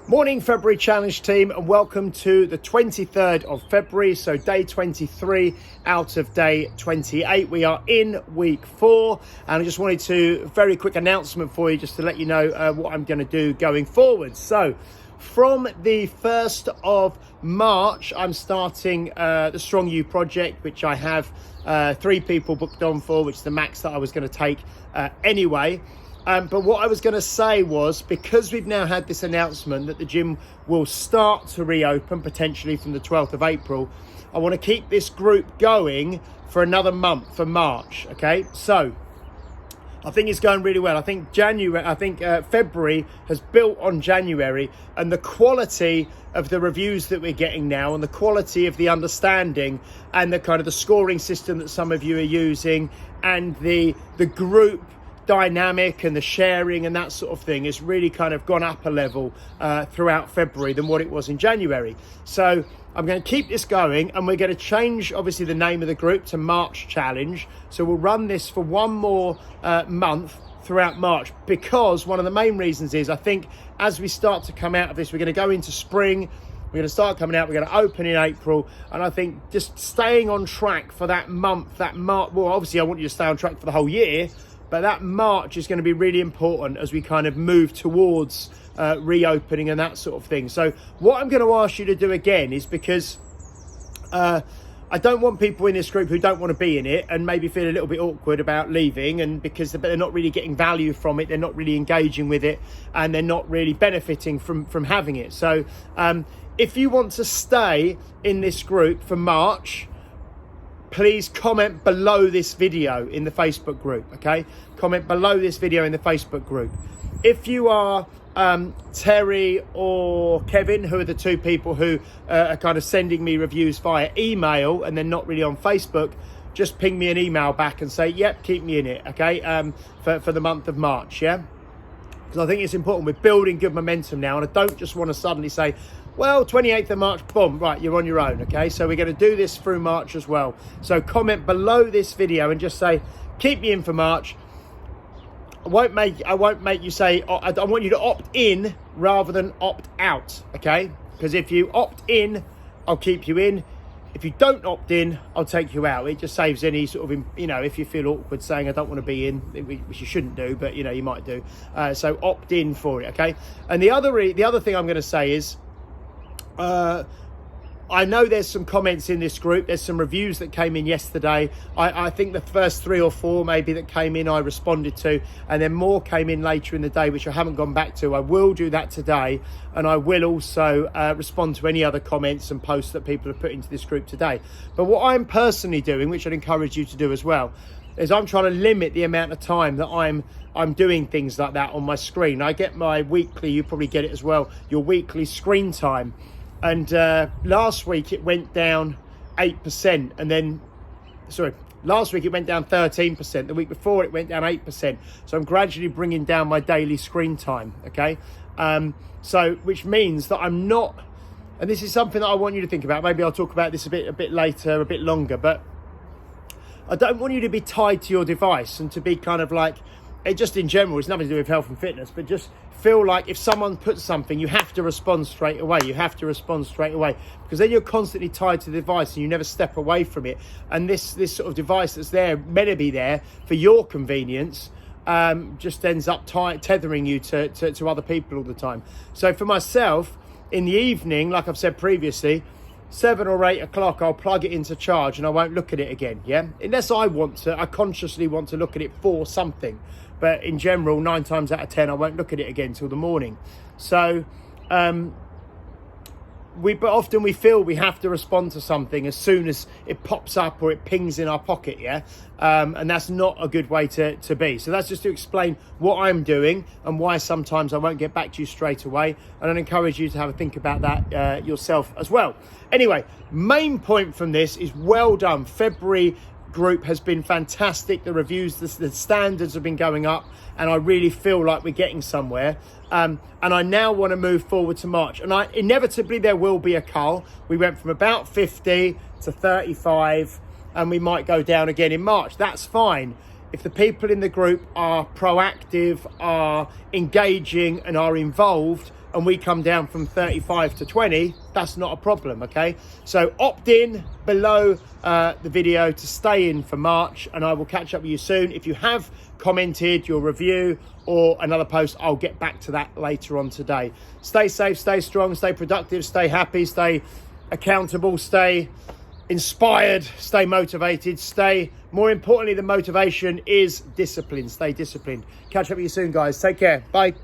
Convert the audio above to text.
Morning February Challenge team, and welcome to the 23rd of February, so day 23 out of day 28. We are in week 4, and I just wanted to, very quick announcement for you just to let you know what I'm going to do going forward. So from the 1st of March, I'm starting the Strong You project, which I have 3 people booked on for, which is the max that I was going to take anyway. But what I was going to say was, because we've now had this announcement that the gym will start to reopen potentially from the 12th of April, I want to keep this group going for another month, for March. Okay, so I think it's going really well. I think February has built on January, and the quality of the reviews that we're getting now, and the quality of the understanding, and the kind of the scoring system that some of you are using, and the group dynamic and the sharing and that sort of thing is really kind of gone up a level throughout February than what it was in January. So I'm going to keep this going, and we're going to change obviously the name of the group to March Challenge. So we'll run this for one more month throughout March, because one of the main reasons is, I think as we start to come out of this, we're going to go into spring, we're going to start coming out, we're going to open in April, and I think just staying on track for that month, well, obviously I want you to stay on track for the whole year, but that March is going to be really important as we kind of move towards reopening and that sort of thing. So what I'm going to ask you to do again is, because I don't want people in this group who don't want to be in it and maybe feel a little bit awkward about leaving, and because they're not really getting value from it, they're not really engaging with it, and they're not really benefiting from having it. So if you want to stay in this group for March, please comment below this video in the Facebook group, okay? Comment below this video in the Facebook group. If you are Terry or Kevin, who are the 2 people who are kind of sending me reviews via email and they're not really on Facebook, just ping me an email back and say, yep, keep me in it, okay? For the month of March, yeah? Because I think it's important. We're building good momentum now, and I don't just want to suddenly say, well, 28th of March, boom, right, you're on your own, okay? So we're going to do this through March as well. So comment below this video and just say, keep me in for March. I won't make you say, I want you to opt in rather than opt out, okay? Because if you opt in, I'll keep you in. If you don't opt in, I'll take you out. It just saves any sort of, if you feel awkward saying I don't want to be in, which you shouldn't do, but you might do. So opt in for it, okay? And the other thing I'm going to say is, I know there's some comments in this group. There's some reviews that came in yesterday. I think the first 3 or 4 maybe that came in I responded to, and then more came in later in the day, which I haven't gone back to. I will do that today, and I will also respond to any other comments and posts that people have put into this group today. But what I'm personally doing, which I'd encourage you to do as well, is I'm trying to limit the amount of time that I'm doing things like that on my screen. I get my weekly, you probably get it as well, your weekly screen time. And last week it went down 8%, and then, last week it went down 13%. The week before it went down 8%. So I'm gradually bringing down my daily screen time, okay? So which means that I'm not, and this is something that I want you to think about. Maybe I'll talk about this a bit later, a bit longer, but I don't want you to be tied to your device and to be kind of like, it just in general, it's nothing to do with health and fitness, but just feel like if someone puts something, you have to respond straight away. You have to respond straight away, because then you're constantly tied to the device and you never step away from it. And this sort of device that's there, meant to be there for your convenience, just ends up tethering you to other people all the time. So for myself, in the evening, like I've said previously, 7 or 8 o'clock, I'll plug it into charge and I won't look at it again, yeah? Unless I consciously want to look at it for something. But in general, 9 times out of 10, I won't look at it again till the morning. So but often we feel we have to respond to something as soon as it pops up or it pings in our pocket, yeah? And that's not a good way to be. So that's just to explain what I'm doing and why sometimes I won't get back to you straight away. And I'd encourage you to have a think about that yourself as well. Anyway, main point from this is, well done. February group has been fantastic. The reviews, the standards have been going up, and I really feel like we're getting somewhere. And I now want to move forward to March, and inevitably there will be a cull. We went from about 50 to 35, and we might go down again in March. That's fine. If the people in the group are proactive, are engaging, and are involved, and we come down from 35 to 20, that's not a problem, okay? So opt in below the video to stay in for March, and I will catch up with you soon. If you have commented your review or another post, I'll get back to that later on today. Stay safe, stay strong, stay productive, stay happy, stay accountable, stay inspired, stay motivated, more importantly than motivation is discipline. Stay disciplined. Catch up with you soon, guys. Take care. Bye.